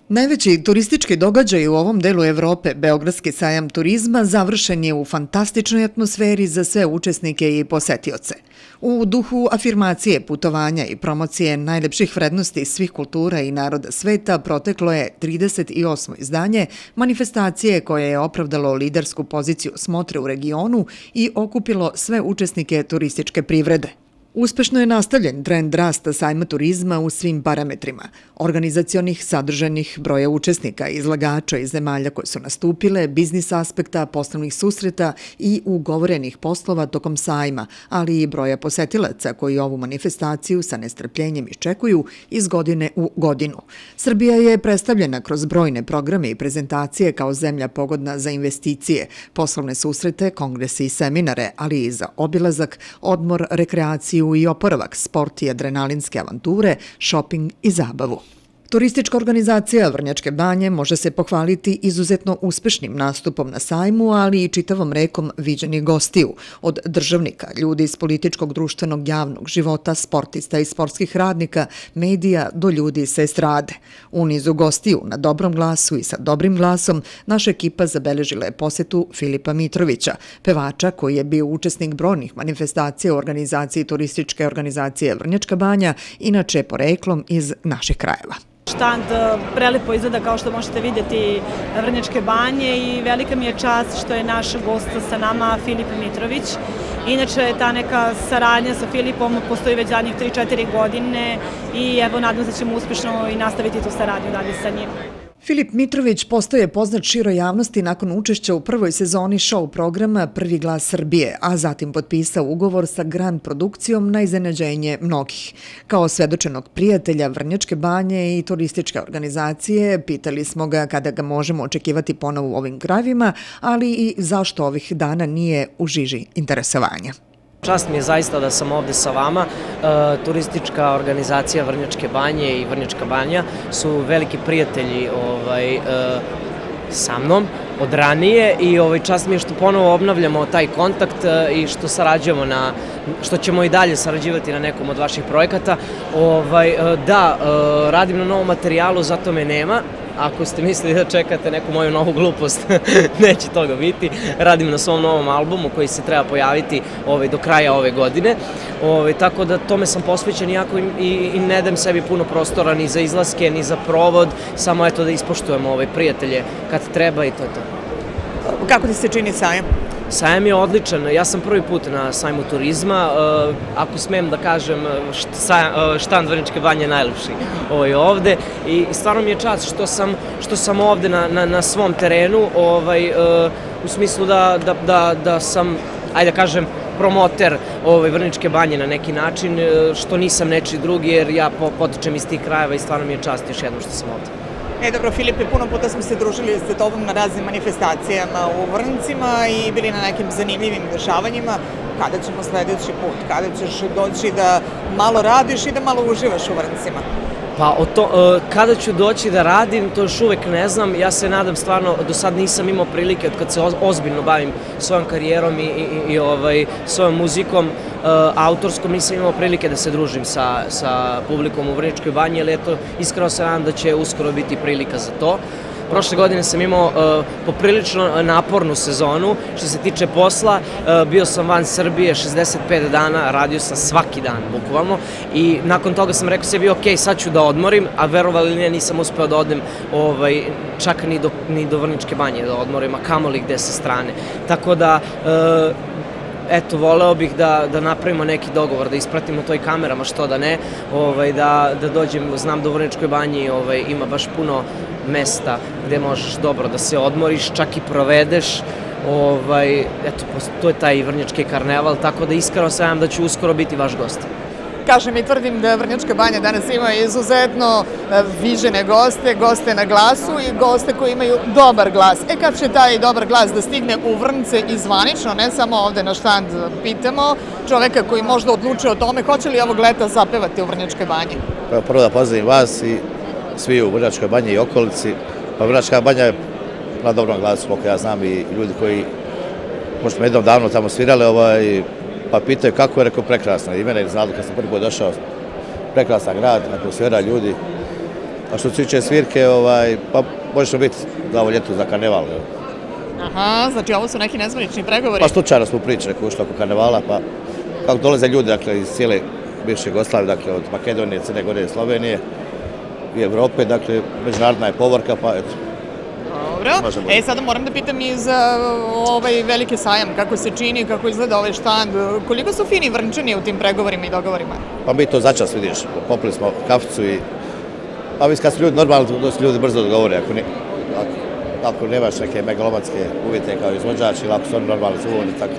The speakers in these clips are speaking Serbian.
Najveći turistički događaj u ovom delu Evrope, Beogradski sajam turizma, završen je u fantastičnoj atmosferi za sve učesnike i posetioce. U duhu afirmacije, putovanja i promocije najlepših vrednosti svih kultura i naroda sveta proteklo je 38. izdanje manifestacije koje je opravdalo lidersku poziciju smotre u regionu i okupilo sve učesnike turističke privrede. Uspešno je nastavljen trend rasta sajma turizma u svim parametrima, organizacionih, sadržajnih, broja učesnika, izlagača iz zemalja koje su nastupile, biznis aspekta, poslovnih susreta i ugovorenih poslova tokom sajma, ali i broja posetilaca koji ovu manifestaciju sa nestrpljenjem iščekuju iz godine u godinu. Srbija je predstavljena kroz brojne programe i prezentacije kao zemlja pogodna za investicije, poslovne susrete, kongrese i seminare, ali i za obilazak, odmor, rekreaciju i oporavak, sport i adrenalinske avanture, šoping i zabavu. Turistička organizacija Vrnjačke Banje može se pohvaliti izuzetno uspešnim nastupom na sajmu, ali i čitavom rekom viđenih gostiju, od državnika, ljudi iz političkog, društvenog, javnog života, sportista i sportskih radnika, medija do ljudi sa estrade. U nizu gostiju na dobrom glasu i sa dobrim glasom naša ekipa zabeležila je posetu Filipa Mitrovića, pevača koji je bio učesnik brojnih manifestacija u organizaciji Turističke organizacije Vrnjačka Banja, inače poreklom iz naših krajeva. Štand prelepo izgleda kao što možete vidjeti Vrnjačke Banje i velika mi je čast što je naš gost sa nama Filip Mitrović. Inače, ta neka saradnja sa Filipom postoji već zadnjih 3-4 godine i evo nadam se da ćemo uspešno i nastaviti tu saradnju dalje sa njim. Filip Mitrović postaje poznat široj javnosti nakon učešća u prvoj sezoni show programa Prvi glas Srbije, a zatim potpisao ugovor sa Grand produkcijom na iznenađenje mnogih. Kao svedočenog prijatelja Vrnjačke Banje i turističke organizacije, pitali smo ga kada ga možemo očekivati ponovo u ovim krajevima, ali i zašto ovih dana nije u žiži interesovanja. Čast mi je zaista da sam ovde sa vama. Turistička organizacija Vrnjačke Banje i Vrnjačka Banja su veliki prijatelji sa mnom od ranije i čast mi je što ponovo obnavljamo taj kontakt i što sarađujemo što ćemo i dalje sarađivati na nekom od vaših projekata. Da, radim na novom materijalu, zato me nema. Ako ste mislili da čekate neku moju novu glupost, neće toga biti. Radim na svom novom albumu koji se treba pojaviti do kraja ove godine. Tako da tome sam posvećen jako i ne dam sebi puno prostora ni za izlaske, ni za provod, samo da ispoštujemo prijatelje kad treba i to je to. Kako ti se čini sajam? Sajam je odličan. Ja sam prvi put na sajmu turizma. Ako smem da kažem, štand Vrnjačke Banje je najlepši ovde. I stvarno mi je čast što sam ovde na svom terenu, u smislu da sam, ajde da kažem, promoter Vrnjačke Banje na neki način, što nisam nečiji drugi, jer ja potičem iz tih krajeva i stvarno mi je čast još jednom što sam ovde. Dobro, Filipe, puno puta smo se družili sa tobom na raznim manifestacijama u Vrncima i bili na nekim zanimljivim dešavanjima. Kada ćemo sledeći put? Kada ćeš doći da malo radiš i da malo uživaš u Vrncima? Pa kada ću doći da radim, to još uvek ne znam. Ja se nadam stvarno, do sad nisam imao prilike, od kad se ozbiljno bavim svojom karijerom i svojom muzikom autorskom, nisam imao prilike da se družim sa publikom u Vrnjačkoj Banji, ali iskreno se nadam da će uskoro biti prilika za to. Prošle godine sam imao poprilično napornu sezonu što se tiče posla. Bio sam van Srbije 65 dana, radio sam svaki dan, bukvalno. I nakon toga sam rekao sebi, ok, sad ću da odmorim, a verovali ili ne, nisam uspeo da odem čak ni do Vrnjačke Banje da odmorim, a kamoli gde sa strane. Tako da, eto, voleo bih da napravimo neki dogovor, da ispratimo to i kamerama, što da ne, da dođem, znam da u Vrnjačkoj Banji ima baš puno mesta gde možeš dobro da se odmoriš, čak i provedeš, eto, to je taj Vrnjački karneval, tako da iskreno se nadam da ću uskoro biti vaš gost. Kažem i tvrdim da Vrnjačka Banja danas ima izuzetno viđene goste, goste na glasu i goste koji imaju dobar glas. Kad će taj dobar glas da stigne u Vrnce i zvanično, ne samo ovde na štand, pitamo čoveka koji možda odlučuje o tome hoće li ovog leta zapevati u Vrnjačkoj Banji? Prvo da pozdravim vas i svi u Vrnjačkoj Banji i okolici. Vrnjačka Banja je na dobrom glasu, koliko ja znam, i ljudi koji možda smo jednom davno tamo svirali, pa pitaju kako je, rekao, prekrasno. I mene je znalo kad sam prvi put došao, prekrasan grad, atmosfera, ljudi. A što se tiče svirke, pa možemo biti za ovo ljeto za karneval. Aha, znači ovo su neki nezvanični pregovori. Pa slučajno smo pričali kako ušlo oko karnevala, pa kako dolaze ljudi dakle, iz cijele bivše Jugoslavije, dakle od Makedonije, Crne Gore i Slovenije i Evrope, dakle međunarodna je povorka, pa eto. Dobro. Sada moram da pitam i za ovaj veliki sajam, kako se čini, kako izgleda ovaj štand, koliko su fini Vrnčani u tim pregovorima i dogovorima? Pa mi to začas vidiš, popili smo kaficu i pa kad su ljudi normalni, to su ljudi brzo dogovore, ako nemaš neke megalomanske uvjete kao izvođač ili ako su oni normalni suvodni, tako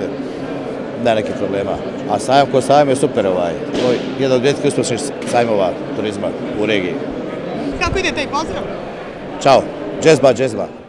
ne nekih problema. A sajam ko sajam je super To je jedan od rijetkih uspješnih sajmova turizma u regiji. Kako ide taj pozdrav? Ćao, džezba, džezba.